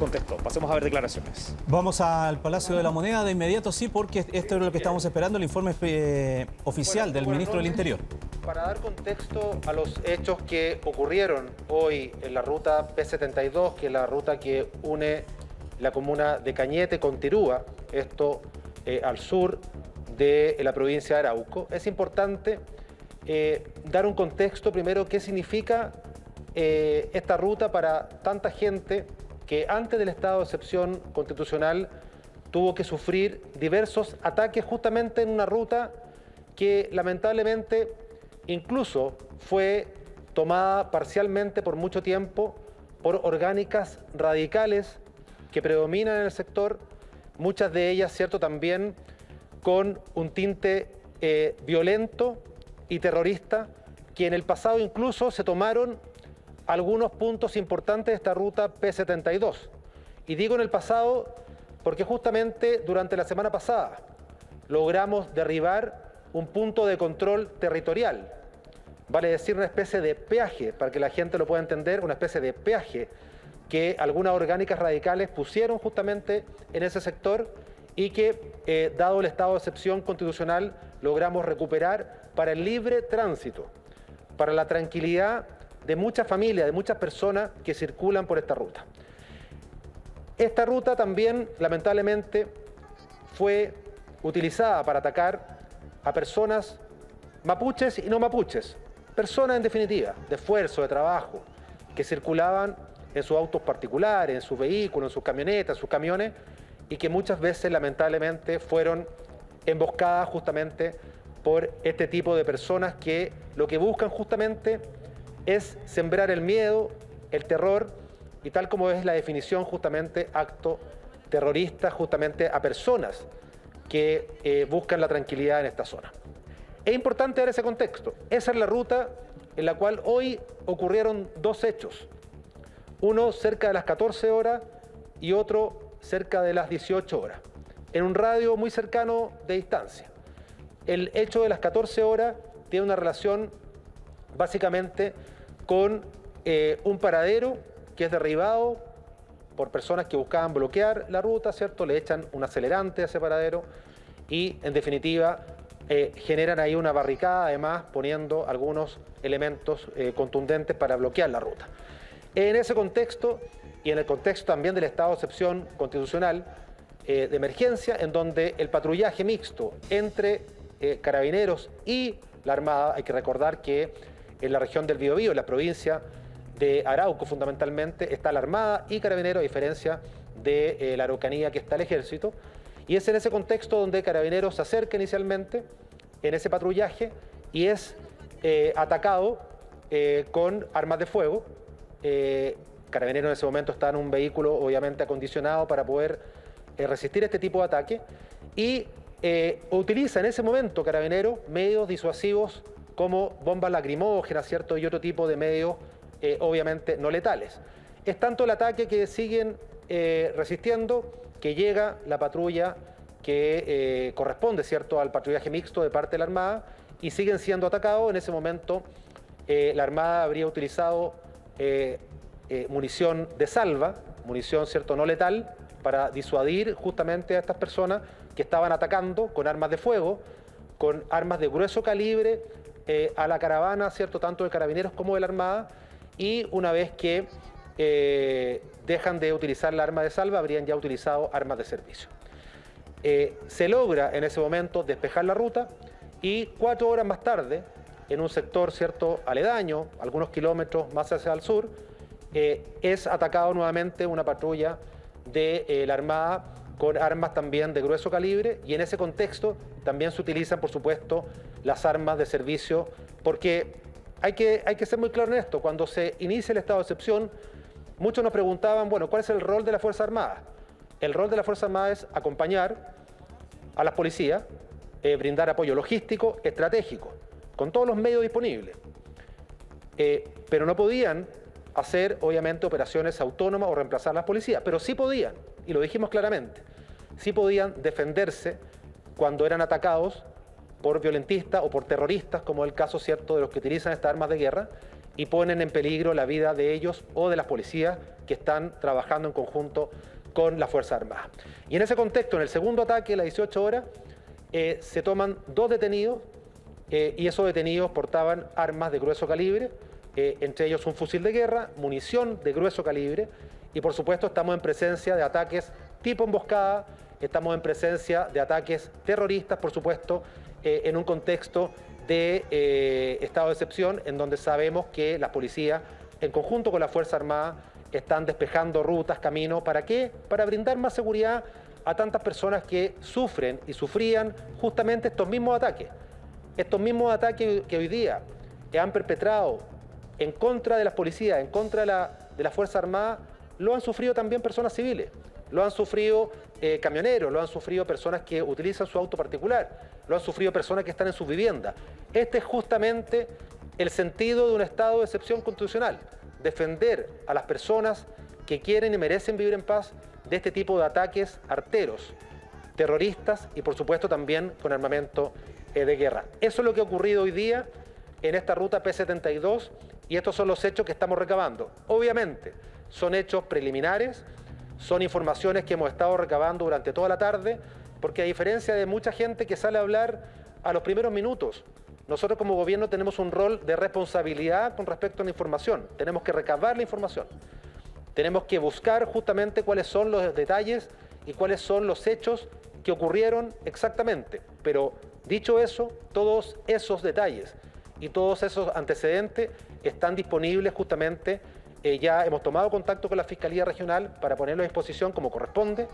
Contestó. Pasemos a ver declaraciones. Vamos al Palacio de la Moneda de inmediato, sí, porque esto es lo que estamos esperando, el informe oficial del ministro del Interior. Para dar contexto a los hechos que ocurrieron hoy en la ruta P72, que es la ruta que une la comuna de Cañete con Tirúa, esto al sur de la provincia de Arauco, es importante dar un contexto primero qué significa esta ruta para tanta gente que antes del estado de excepción constitucional tuvo que sufrir diversos ataques justamente en una ruta que lamentablemente incluso fue tomada parcialmente por mucho tiempo por orgánicas radicales que predominan en el sector, muchas de ellas, cierto, también con un tinte violento y terrorista, que en el pasado incluso se tomaron algunos puntos importantes de esta ruta P72. Y digo en el pasado porque justamente durante la semana pasada logramos derribar un punto de control territorial, vale decir una especie de peaje, para que la gente lo pueda entender, una especie de peaje que algunas orgánicas radicales pusieron justamente en ese sector y que, dado el estado de excepción constitucional, logramos recuperar para el libre tránsito, para la tranquilidad de muchas familias, de muchas personas que circulan por esta ruta. Esta ruta también, lamentablemente, fue utilizada para atacar a personas mapuches y no mapuches, personas en definitiva, de esfuerzo, de trabajo, que circulaban en sus autos particulares, en sus vehículos, en sus camionetas, en sus camiones, y que muchas veces, lamentablemente, fueron emboscadas justamente por este tipo de personas que lo que buscan justamente es sembrar el miedo, el terror, y tal como es la definición justamente, acto terrorista justamente a personas que buscan la tranquilidad en esta zona. Es importante dar ese contexto. Esa es la ruta en la cual hoy ocurrieron dos hechos. Uno cerca de las 14 horas y otro cerca de las 18 horas, en un radio muy cercano de distancia. El hecho de las 14 horas tiene una relación básicamente con un paradero que es derribado por personas que buscaban bloquear la ruta, ¿cierto? Le echan un acelerante a ese paradero y, en definitiva, generan ahí una barricada, además poniendo algunos elementos contundentes para bloquear la ruta. En ese contexto, y en el contexto también del estado de excepción constitucional de emergencia, en donde el patrullaje mixto entre carabineros y la Armada, hay que recordar que en la región del Biobío, en la provincia de Arauco fundamentalmente, está la Armada y Carabineros, a diferencia de la Araucanía que está el Ejército, y es en ese contexto donde Carabineros se acerca inicialmente en ese patrullaje y es atacado con armas de fuego. Carabineros en ese momento está en un vehículo obviamente acondicionado para poder resistir este tipo de ataque y utiliza en ese momento Carabineros medios disuasivos como bombas lacrimógenas, ¿cierto? Y otro tipo de medios obviamente no letales. Es tanto el ataque que siguen resistiendo que llega la patrulla que corresponde, ¿cierto?, al patrullaje mixto de parte de la Armada y siguen siendo atacados. En ese momento la Armada habría utilizado munición de salva, munición, ¿cierto?, no letal, para disuadir justamente a estas personas que estaban atacando con armas de fuego, con armas de grueso calibre a la caravana, ¿cierto?, tanto de Carabineros como de la Armada, y una vez que dejan de utilizar la arma de salva, habrían ya utilizado armas de servicio. Se logra en ese momento despejar la ruta y 4 horas más tarde, en un sector, ¿cierto?, aledaño, algunos kilómetros más hacia el sur, es atacado nuevamente una patrulla de la Armada con armas también de grueso calibre, y en ese contexto también se utilizan, por supuesto, las armas de servicio, porque hay que ser muy claro en esto. Cuando se inicia el estado de excepción, muchos nos preguntaban, bueno, ¿cuál es el rol de la Fuerza Armada? El rol de la Fuerza Armada es acompañar a las policías, brindar apoyo logístico, estratégico, con todos los medios disponibles. Pero no podían hacer, obviamente, operaciones autónomas o reemplazar a las policías, pero sí podían, y lo dijimos claramente, sí podían defenderse cuando eran atacados por violentistas o por terroristas, como es el caso, ¿cierto?, de los que utilizan estas armas de guerra, y ponen en peligro la vida de ellos o de las policías que están trabajando en conjunto con las Fuerzas Armadas. Y en ese contexto, en el segundo ataque, a las 18 horas, se toman 2 detenidos y esos detenidos portaban armas de grueso calibre, entre ellos un fusil de guerra, munición de grueso calibre y por supuesto estamos en presencia de ataques tipo emboscada, estamos en presencia de ataques terroristas, por supuesto, en un contexto de estado de excepción en donde sabemos que las policías, en conjunto con la Fuerza Armada, están despejando rutas, caminos. ¿Para qué? Para brindar más seguridad a tantas personas que sufren y sufrían justamente estos mismos ataques. Estos mismos ataques que hoy día han perpetrado en contra de las policías, en contra de la Fuerza Armada, lo han sufrido también personas civiles, lo han sufrido camioneros, lo han sufrido personas que utilizan su auto particular, lo han sufrido personas que están en sus viviendas. Este es justamente el sentido de un estado de excepción constitucional, defender a las personas que quieren y merecen vivir en paz de este tipo de ataques arteros, terroristas y por supuesto también con armamento de guerra. Eso es lo que ha ocurrido hoy día en esta ruta P-72 y estos son los hechos que estamos recabando. Obviamente son hechos preliminares, son informaciones que hemos estado recabando durante toda la tarde, porque a diferencia de mucha gente que sale a hablar a los primeros minutos, nosotros como gobierno tenemos un rol de responsabilidad con respecto a la información. Tenemos que recabar la información. Tenemos que buscar justamente cuáles son los detalles y cuáles son los hechos que ocurrieron exactamente. Pero dicho eso, todos esos detalles y todos esos antecedentes están disponibles justamente. Ya hemos tomado contacto con la Fiscalía Regional para ponerlo a disposición como corresponde.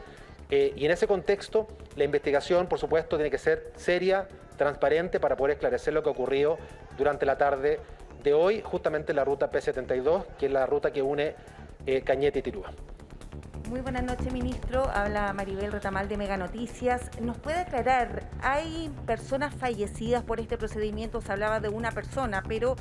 Y en ese contexto, la investigación, por supuesto, tiene que ser seria, transparente, para poder esclarecer lo que ha ocurrido durante la tarde de hoy, justamente en la ruta P-72, que es la ruta que une Cañete y Tirúa. Muy buenas noches, ministro. Habla Maribel Retamal de Mega Noticias. ¿Nos puede aclarar, hay personas fallecidas por este procedimiento? Se hablaba de una persona, pero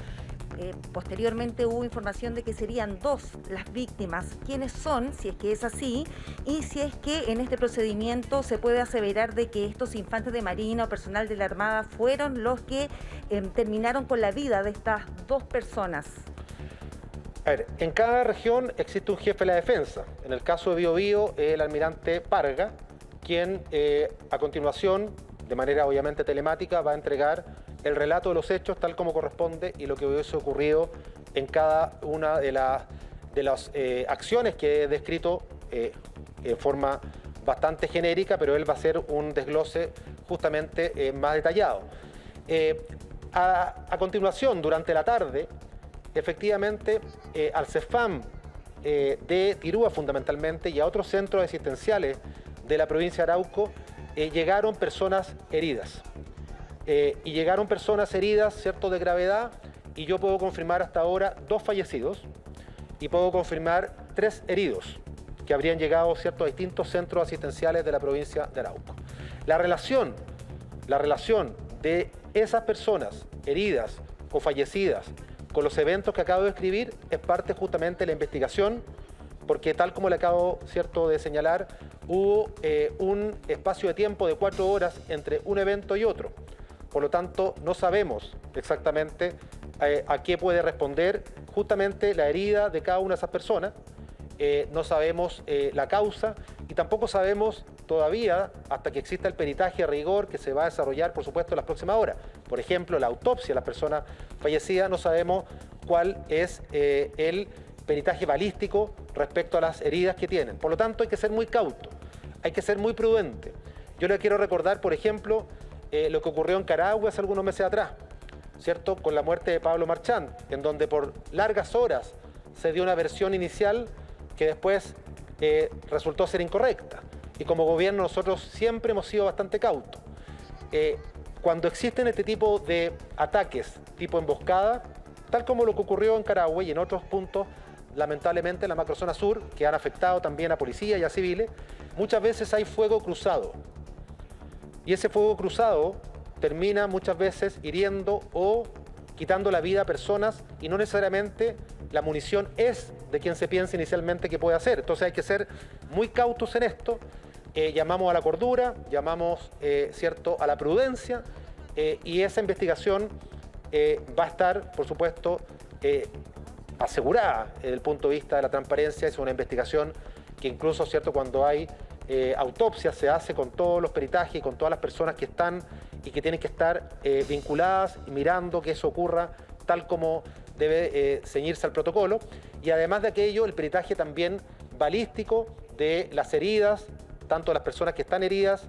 posteriormente hubo información de que serían 2 las víctimas. ¿Quiénes son, si es que es así? Y si es que en este procedimiento se puede aseverar de que estos infantes de Marina o personal de la Armada fueron los que terminaron con la vida de estas 2 personas. A ver, en cada región existe un jefe de la defensa. En el caso de Biobío, el almirante Parga, quien a continuación, de manera obviamente telemática, va a entregar el relato de los hechos tal como corresponde y lo que hubiese ocurrido en cada una de las acciones que he descrito en forma bastante genérica, pero él va a hacer un desglose justamente más detallado. A continuación, durante la tarde, efectivamente, al CEFAM de Tirúa fundamentalmente y a otros centros asistenciales de la provincia de Arauco llegaron personas heridas. Y llegaron personas heridas, ¿cierto?, de gravedad, y yo puedo confirmar hasta ahora 2 fallecidos y puedo confirmar 3 heridos que habrían llegado, ¿cierto?, a distintos centros asistenciales de la provincia de Arauco. La relación de esas personas heridas o fallecidas con los eventos que acabo de describir es parte justamente de la investigación, porque tal como le acabo, ¿cierto?, de señalar, hubo un espacio de tiempo de 4 horas entre un evento y otro. Por lo tanto, no sabemos exactamente a qué puede responder justamente la herida de cada una de esas personas. No sabemos la causa y tampoco sabemos todavía, hasta que exista el peritaje a rigor que se va a desarrollar, por supuesto, en las próximas horas. Por ejemplo, la autopsia de la persona fallecida, no sabemos cuál es el peritaje balístico respecto a las heridas que tienen. Por lo tanto, hay que ser muy cauto, hay que ser muy prudente. Yo le quiero recordar, por ejemplo, lo que ocurrió en Carahue hace algunos meses atrás, ¿cierto?, con la muerte de Pablo Marchand, en donde por largas horas se dio una versión inicial que después resultó ser incorrecta. Y como gobierno nosotros siempre hemos sido bastante cautos. Cuando existen este tipo de ataques, tipo emboscada, tal como lo que ocurrió en Carahue y en otros puntos, lamentablemente en la macrozona sur, que han afectado también a policías y a civiles, muchas veces hay fuego cruzado. Y ese fuego cruzado termina muchas veces hiriendo o quitando la vida a personas y no necesariamente la munición es de quien se piensa inicialmente que puede hacer. Entonces hay que ser muy cautos en esto. Llamamos a la cordura, llamamos ¿cierto?, a la prudencia y esa investigación va a estar, por supuesto, asegurada desde el punto de vista de la transparencia. Es una investigación que incluso, ¿cierto?, cuando hay autopsia se hace con todos los peritajes y con todas las personas que están y que tienen que estar vinculadas y mirando que eso ocurra tal como debe ceñirse al protocolo. Y además de aquello, el peritaje también balístico de las heridas, tanto de las personas que están heridas,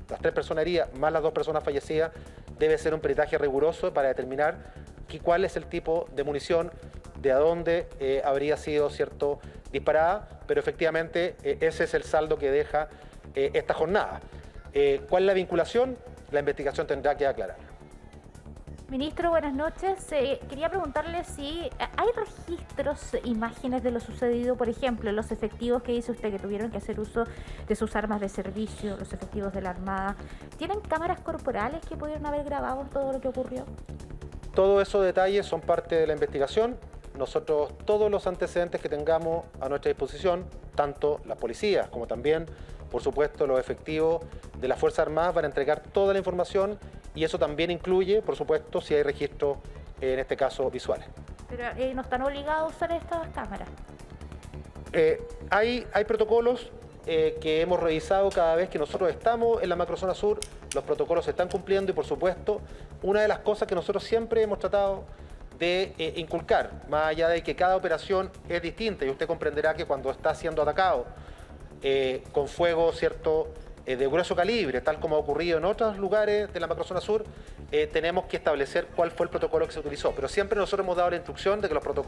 las 3 personas heridas más las 2 personas fallecidas, debe ser un peritaje riguroso para determinar cuál es el tipo de munición, de a dónde habría sido, ¿cierto?, disparada, pero efectivamente ese es el saldo que deja esta jornada. ¿Cuál es la vinculación? La investigación tendrá que aclarar. Ministro, buenas noches. Quería preguntarle si hay registros, imágenes de lo sucedido, por ejemplo, los efectivos que dice usted que tuvieron que hacer uso de sus armas de servicio, los efectivos de la Armada. ¿Tienen cámaras corporales que pudieron haber grabado todo lo que ocurrió? Todos esos detalles son parte de la investigación. Nosotros, todos los antecedentes que tengamos a nuestra disposición, tanto las policías como también, por supuesto, los efectivos de las Fuerzas Armadas, van a entregar toda la información y eso también incluye, por supuesto, si hay registros, en este caso, visuales. Pero no están obligados a usar estas cámaras. Hay protocolos que hemos revisado cada vez que nosotros estamos en la macrozona sur, los protocolos se están cumpliendo y, por supuesto, una de las cosas que nosotros siempre hemos tratado de inculcar, más allá de que cada operación es distinta, y usted comprenderá que cuando está siendo atacado con fuego, ¿cierto?, de grueso calibre, tal como ha ocurrido en otros lugares de la macrozona sur, tenemos que establecer cuál fue el protocolo que se utilizó. Pero siempre nosotros hemos dado la instrucción de que los protocolos